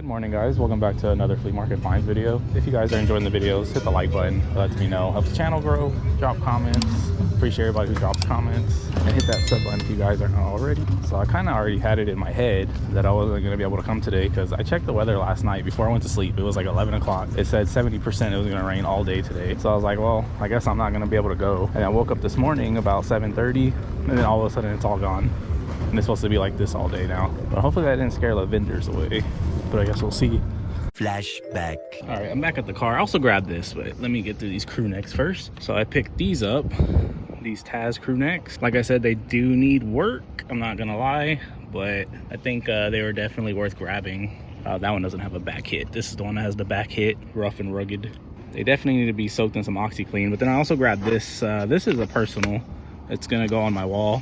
Good morning, guys. Welcome back to another flea market finds video. If you guys are enjoying the videos, hit the like button. It lets me know, helps the channel grow. Drop comments. Appreciate everybody who drops comments, and hit that sub button if you guys aren't already. So I kind of already had it in my head that I wasn't going to be able to come today because I checked the weather last night before I went to sleep. It was like 11 o'clock. It said 70% it was going to rain all day today. So I was like, well, I guess I'm not going to be able to go. And I woke up this morning about 7:30, and then all of a sudden it's all gone. And it's supposed to be like this all day now. But hopefully that didn't scare the vendors away. But I guess we'll see. Flashback. All right, I'm back at the car. I also grabbed this, but let me get through these crew necks first. So I picked these up, these Taz crew necks. Like I said, they do need work, I'm not gonna lie, but I think they were definitely worth grabbing. That one doesn't have a back hit. This is the one that has the back hit, rough and rugged. They definitely need to be soaked in some OxyClean. But then I also grabbed this. This is a personal. It's gonna go on my wall.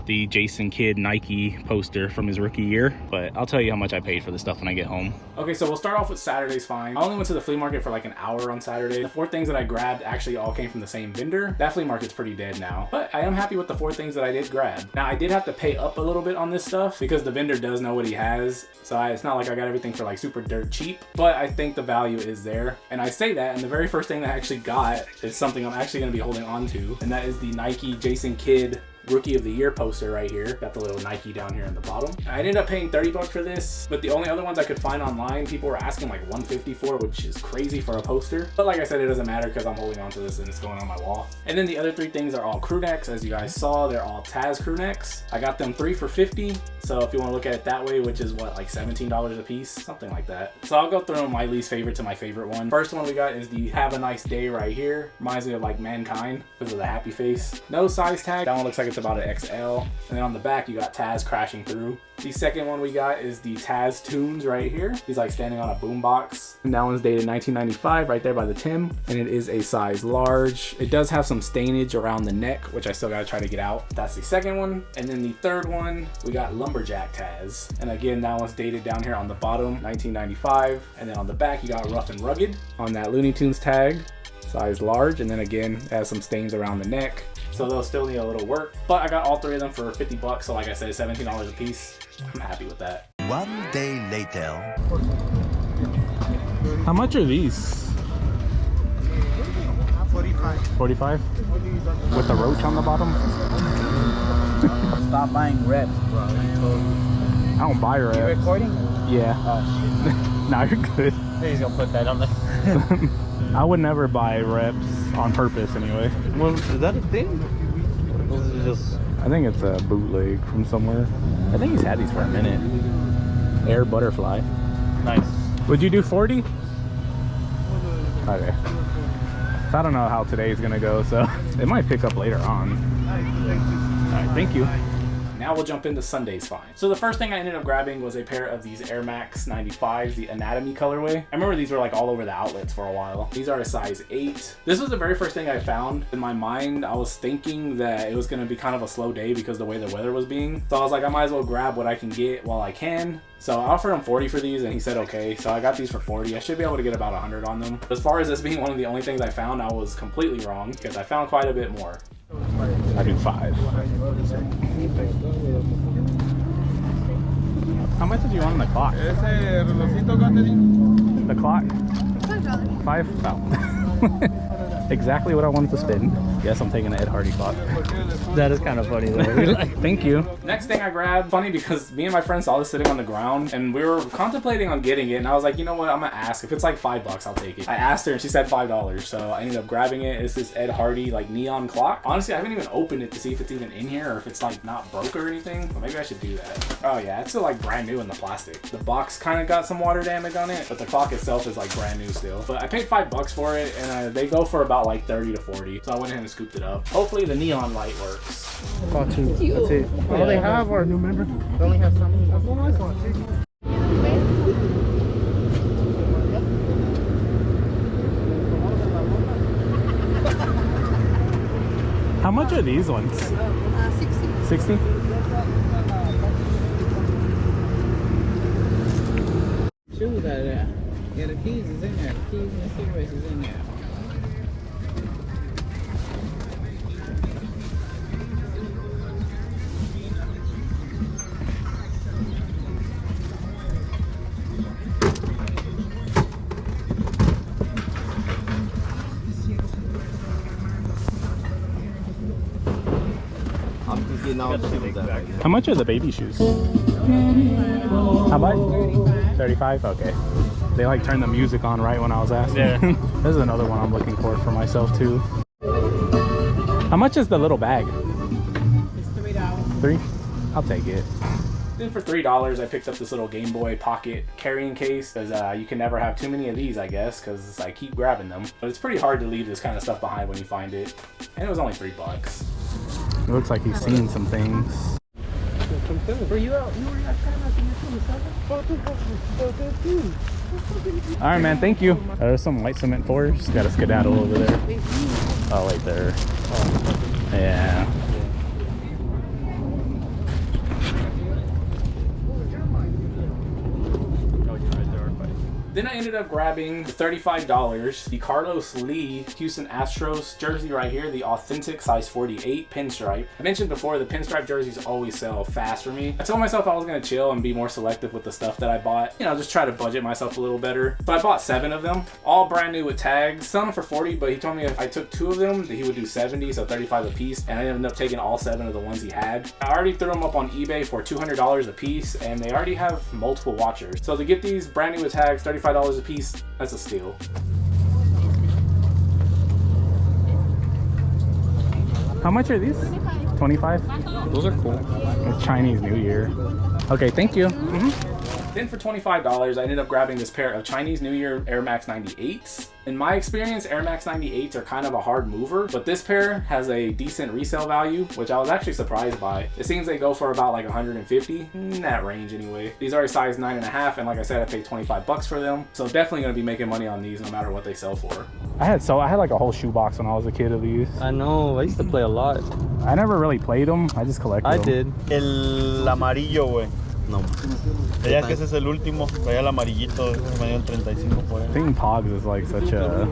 The Jason Kidd Nike poster from his rookie year, but I'll tell you how much I paid for this stuff when I get home. Okay, so we'll start off with Saturday's find. I only went to the flea market for like an hour on Saturday. The 4 things that I grabbed actually all came from the same vendor. That flea market's pretty dead now, but I am happy with the 4 things that I did grab. Now I did have to pay up a little bit on this stuff because the vendor does know what he has, so it's not like I got everything for like super dirt cheap, but I think the value is there. And I say that, and the very first thing that I actually got is something I'm actually going to be holding on to, and that is the Nike Jason Kidd Rookie of the Year poster right here. Got the little Nike down here in the bottom. I ended up paying 30 bucks for this, but the only other ones I could find online, people were asking like 150 for, which is crazy for a poster. But like I said, it doesn't matter because I'm holding on to this and it's going on my wall. And then the other 3 things are all crew necks. As you guys saw, they're all Taz crew necks. I got them 3 for 50. So if you want to look at it that way, which is what, like $17 a piece, something like that. So I'll go through my least favorite to my favorite one. First one we got is the Have a Nice Day right here. Reminds me of like Mankind because of the happy face. No size tag. That one looks like it's about an XL. And then on the back you got Taz crashing through. The second one we got is the Taz Tunes right here. He's like standing on a boombox. And that one's dated 1995 right there by the Tim. And it is a size large. It does have some stainage around the neck, which I still gotta try to get out. That's the second one. And then the third one, we got Lumberjack Taz. And again, that one's dated down here on the bottom, 1995. And then on the back, you got Rough and Rugged on that Looney Tunes tag, size large. And then again, it has some stains around the neck. So they'll still need a little work. But I got all 3 of them for 50 bucks. So like I said, $17 a piece. I'm happy with that. One day later. How much are these? 45. 45? With the roach on the bottom? Stop buying reps, bro. I don't buy reps. You recording? Yeah. Oh, Nah, you're good. shit. He's gonna put that on there. I would never buy reps on purpose anyway. Well, is that a thing? Or is it just... I think it's a bootleg from somewhere. I think he's had these for a minute. Air Butterfly. Nice. Would you do 40? Okay. So I don't know how today's gonna go, so it might pick up later on. Alright, thank you. Now we'll jump into Sunday's find. So the first thing I ended up grabbing was a pair of these Air Max 95s, the Anatomy colorway. I remember these were like all over the outlets for a while. These are a size 8. This was the very first thing I found. In my mind, I was thinking that it was gonna be kind of a slow day because the way the weather was being. So I was like, I might as well grab what I can get while I can. So I offered him 40 for these and he said okay. So I got these for 40. I should be able to get about 100 on them. As far as this being one of the only things I found, I was completely wrong because I found quite a bit more. I do 5. How much did you want on the clock? The clock? $5. 5? Oh. Exactly what I wanted to spend. Yes, I'm taking an Ed Hardy clock. That is kind of funny though. Thank you. Next thing I grabbed, funny because me and my friend saw this sitting on the ground and we were contemplating on getting it, and I was like, you know what, I'm gonna ask. If it's like $5, I'll take it. I asked her and she said $5, so I ended up grabbing it. It's this Ed Hardy like neon clock. Honestly, I haven't even opened it to see if it's even in here or if it's like not broke or anything, but maybe I should do that. Oh yeah, it's still like brand new in the plastic. The box kind of got some water damage on it, but the clock itself is like brand new still. But I paid $5 for it, and they go for about like 30 to 40, so I went ahead and scooped it up. Hopefully the neon light works. Oh, 2. That's it. All they have are new members. They only have some. How much are these ones? 60. 60? Shoes out of there. Yeah, the keys is in there. The keys and the cigarettes is in there. How much are the baby shoes? How much? 35? Okay. They like turned the music on right when I was asking. Yeah. This is another one I'm looking for myself too. How much is the little bag? It's $3. 3? I'll take it. Then for $3, I picked up this little Game Boy Pocket carrying case, because you can never have too many of these, I guess, because I keep grabbing them. But it's pretty hard to leave this kind of stuff behind when you find it. And it was only $3. It looks like he's seen some things. Were you out? You were out All right, man. Thank you. There's some white cement floors. Got a skedaddle over there. Oh, right there. Yeah. Then I ended up grabbing the $35, the Carlos Lee Houston Astros jersey right here, the authentic size 48 pinstripe. I mentioned before, the pinstripe jerseys always sell fast for me. I told myself I was gonna chill and be more selective with the stuff that I bought. You know, just try to budget myself a little better. So I bought 7 of them, all brand new with tags. Selling them for 40, but he told me if I took 2 of them, that he would do 70, so 35 a piece. And I ended up taking all 7 of the ones he had. I already threw them up on eBay for $200 a piece, and they already have multiple watchers. So to get these brand new with tags, $35 a piece, that's a steal. How much are these? 25? Those are cool. It's Chinese New Year. Okay, thank you. Then for $25, I ended up grabbing this pair of Chinese New Year Air Max 98s. In my experience, Air Max 98s are kind of a hard mover, but this pair has a decent resale value, which I was actually surprised by. It seems they go for about like 150, in that range anyway. These are a size 9.5, and like I said, I paid 25 bucks for them. So definitely gonna be making money on these no matter what they sell for. I had like a whole shoebox when I was a kid of these. I know, I used to play a lot. I never really played them, I just collected them. I did. El amarillo, güey. No. Ya que ese es el último, traía el amarillito, me dio el 35 por I ahí. think Pogs is like such a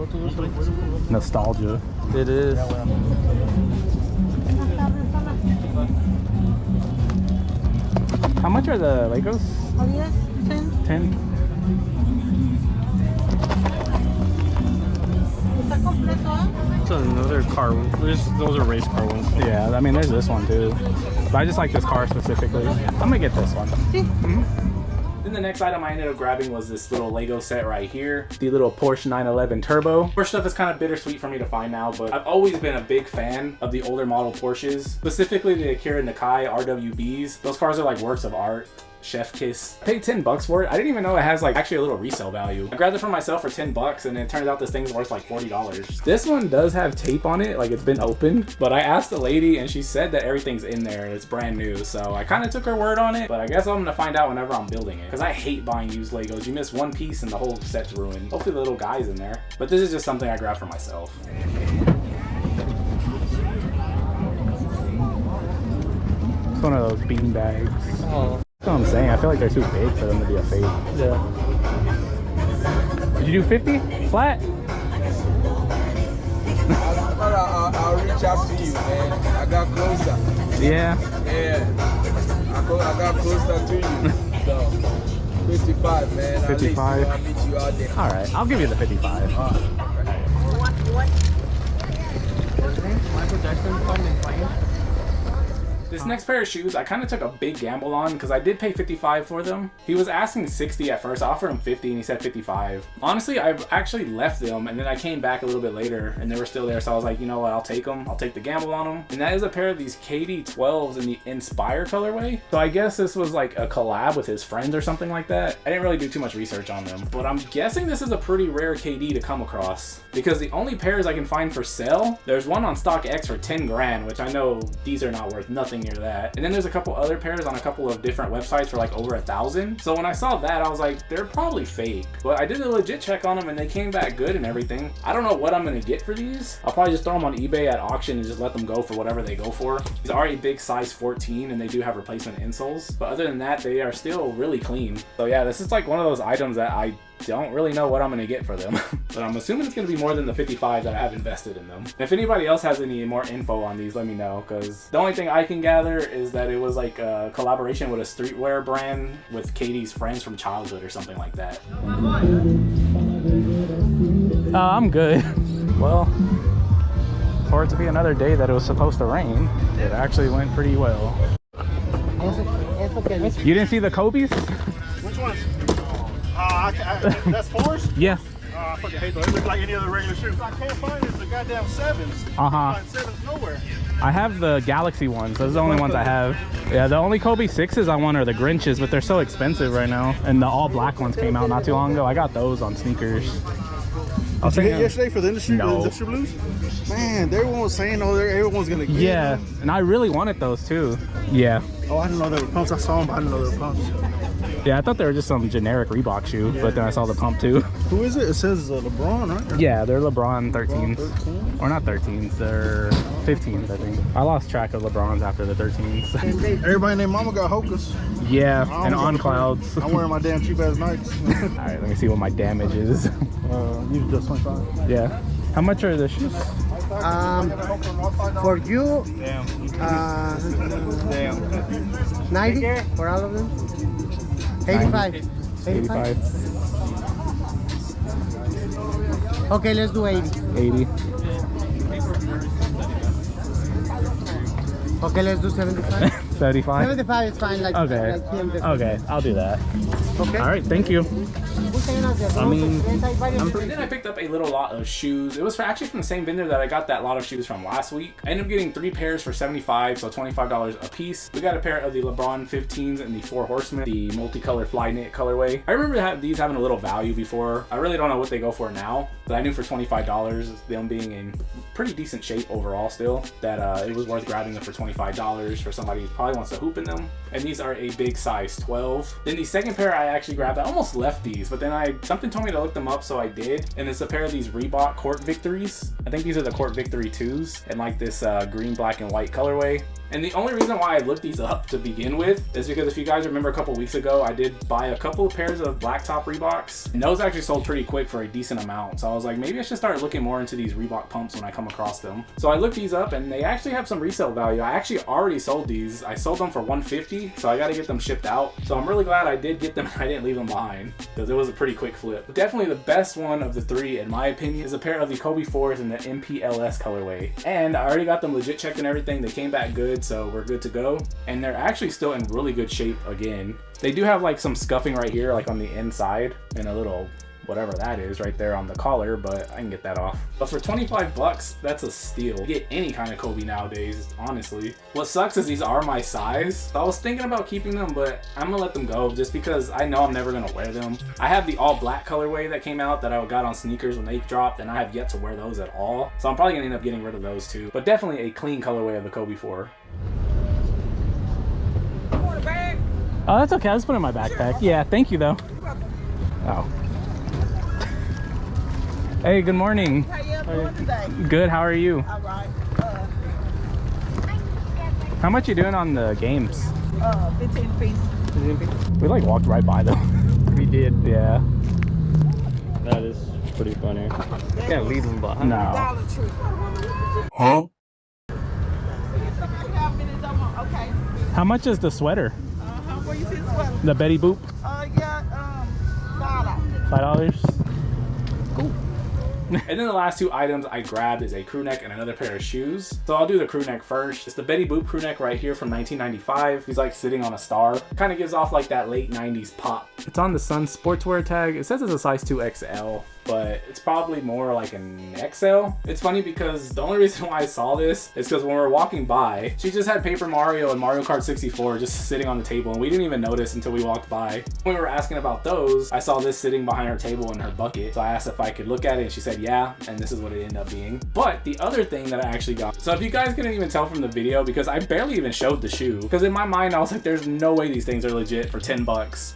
nostalgia. It is. How much are the Legos? 10. 10? ¿Está completo? It's another car one. Those are race car ones. Yeah, I mean, there's this one too. But I just like this car specifically. I'm gonna get this one. Then the next item I ended up grabbing was this little Lego set right here. The little Porsche 911 Turbo. Porsche stuff is kind of bittersweet for me to find now, but I've always been a big fan of the older model Porsches, specifically the Akira Nikai RWBs. Those cars are like works of art. Chef kiss. I paid 10 bucks for it. I didn't even know it has like actually a little resale value. I grabbed it for myself for 10 bucks and it turns out this thing's worth like $40. This one does have tape on it, like it's been opened, but I asked the lady and she said that everything's in there and it's brand new. So I kind of took her word on it, but I guess I'm gonna find out whenever I'm building it, because I hate buying used Legos. You miss one piece and the whole set's ruined. Hopefully the little guy's in there, but this is just something I grabbed for myself. It's one of those bean bags. Oh. That's what I'm saying. I feel like they're too big for them to be a fake. Yeah. Did you do 50 flat? I'll reach out to you, man. I got closer. Yeah. Yeah. I got closer to you. So, 55, man. 55. I'll meet you out there. All right, I'll give you the 55. Michael Jackson come and play. This next pair of shoes, I kind of took a big gamble on because I did pay 55 for them. He was asking 60 at first. I offered him 50 and he said 55. Honestly, I actually left them and then I came back a little bit later and they were still there. So I was like, you know what, I'll take them. I'll take the gamble on them. And that is a pair of these KD12s in the Inspire colorway. So I guess this was like a collab with his friends or something like that. I didn't really do too much research on them, but I'm guessing this is a pretty rare KD to come across because the only pairs I can find for sale, there's one on StockX for 10 grand, which I know these are not worth nothing near that. And then there's a couple other pairs on a couple of different websites for like over 1,000. So when I saw that, I was like, they're probably fake. But I did a legit check on them and they came back good and everything. I don't know what I'm gonna get for these. I'll probably just throw them on eBay at auction and just let them go for whatever they go for. These are a big size 14 and they do have replacement insoles. But other than that, they are still really clean. So yeah, this is like one of those items that I don't really know what I'm gonna get for them. But I'm assuming it's gonna be more than the 55 that I have invested in them. If anybody else has any more info on these, let me know, because the only thing I can gather is that it was like a collaboration with a streetwear brand with Katie's friends from childhood or something like that. I'm good. Well, for it to be another day that it was supposed to rain, it actually went pretty well. You didn't see the Kobe's? Which ones? That's fours? Yeah. I fucking hate those. They look like any other regular shoe. I can't find is the goddamn sevens. I can't find sevens nowhere. I have the Galaxy ones. Those are the only ones I have. Yeah, the only Kobe 6s I want are the Grinches, but they're so expensive right now. And the all black ones came out not too long ago. I got those on sneakers. Did you get yesterday for the industry, No. the industry blues? Man, everyone was saying, oh, everyone's gonna get Yeah, them. and I really wanted those too. Yeah. Oh, I didn't know they were pumps. I saw them, but I didn't know they were pumps. Yeah, I thought they were just some generic Reebok shoe, but then I saw the pump too. Who is it? It says LeBron, right? Yeah, they're LeBron 13s. 13? Or not 13s, they're 15s, I think. I lost track of LeBrons after the 13s. Everybody named Mama got Hokas. Yeah, I and don't on know. clouds. I'm wearing my damn cheap ass Nikes. All right, let me see what my damage is. You just 25. Yeah. How much are the shoes? For you, Damn. 90 for all of them. 85. 85. Okay, let's do 80. 80. Okay, let's do 75. 75? 75 is fine. Like, Okay. like him, Okay, I'll do that. Okay. All right, thank you. I mean, and And then I picked up a little lot of shoes. It was actually from the same vendor that I got that lot of shoes from last week. I ended up getting 3 pairs for $75, so $25 a piece. We got a pair of the LeBron 15s and the 4 Horsemen, the multicolored fly knit colorway. I remember these having a little value before. I really don't know what they go for now, but I knew for $25, them being in pretty decent shape overall still, that it was worth grabbing them for $25 for somebody who probably wants to hoop in them. And these are a big size 12. Then the second pair I actually grabbed, I almost left these, but then something told me to look them up, so I did. And it's a pair of these Reebok Court Victories. I think these are the Court Victory 2s, and like this green, black, and white colorway. And the only reason why I looked these up to begin with is because if you guys remember a couple weeks ago, I did buy a couple of pairs of blacktop Reeboks, and those actually sold pretty quick for a decent amount. So I was like, maybe I should start looking more into these Reebok pumps when I come across them. So I looked these up, and they actually have some resale value. I actually already sold these. I sold them for $150, so I got to get them shipped out. So I'm really glad I did get them and I didn't leave them behind, because it was a pretty quick flip. But definitely the best one of the 3, in my opinion, is a pair of the Kobe 4s in the MPLS colorway. And I already got them legit checked and everything. They came back good, so we're good to go. And they're actually still in really good shape again. They do have like some scuffing right here, like on the inside, and a little whatever that is right there on the collar, but I can get that off. But for $25, that's a steal. You get any kind of Kobe nowadays, honestly. What sucks is these are my size. So I was thinking about keeping them, but I'm gonna let them go just because I know I'm never gonna wear them. I have the all black colorway that came out that I got on sneakers when they dropped, and I have yet to wear those at all. So I'm probably gonna end up getting rid of those too. But definitely a clean colorway of the Kobe 4. Oh, that's okay. I'll just put it in my backpack. Yeah, thank you though. Oh. Hey, good morning. How you doing today? Good, how are you? All right. How much you doing on the games? 15 pieces. We like walked right by them. We did. Yeah. That is pretty funny. Can't leave them behind. No. Dollar Tree. Huh? Okay. How much is the sweater? Where you see the sweater? The Betty Boop? Yeah, $5. $5? Cool. And then the last 2 items I grabbed is a crew neck and another pair of shoes. So I'll do the crew neck first. It's the Betty Boop crew neck right here from 1995. He's like sitting on a star. Kind of gives off like that late 90s pop. It's on the Sun sportswear tag. It says it's a size 2XL, but it's probably more like an XL. It's funny because the only reason why I saw this is because when we were walking by, she just had Paper Mario and Mario Kart 64 just sitting on the table, and we didn't even notice until we walked by. When we were asking about those, I saw this sitting behind her table in her bucket. So I asked if I could look at it, and she said yeah, and this is what it ended up being. But the other thing that I actually got, so if you guys couldn't even tell from the video, because I barely even showed the shoe, because in my mind I was like, there's no way these things are legit for $10.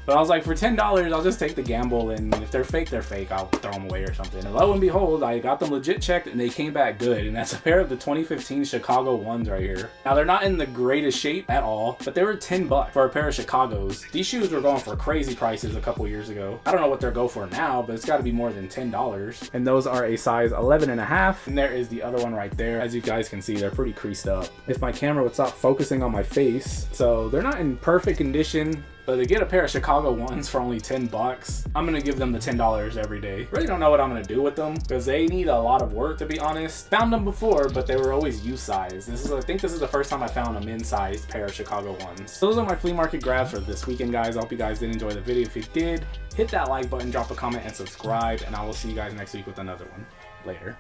But I was like, for $10, I'll just take the gamble, and if they're fake, they're fake. I'll throw them away or something. And lo and behold, I got them legit checked and they came back good. And that's a pair of the 2015 Chicago 1s right here. Now they're not in the greatest shape at all, but they were $10 for a pair of Chicago's. These shoes were going for crazy prices a couple years ago. I don't know what they're go for now, but it's got to be more than $10. And those are a size 11.5. And there is the other one right there. As you guys can see, they're pretty creased up. If my camera would stop focusing on my face. So they're not in perfect condition. But to get a pair of Chicago ones for only 10 bucks, I'm gonna give them the $10 every day. Really don't know what I'm gonna do with them because they need a lot of work, to be honest. Found them before, but they were always U size. I think this is the first time I found a men's-sized pair of Chicago ones. So those are my flea market grabs for this weekend, guys. I hope you guys did enjoy the video. If you did, hit that like button, drop a comment, and subscribe, and I will see you guys next week with another one. Later.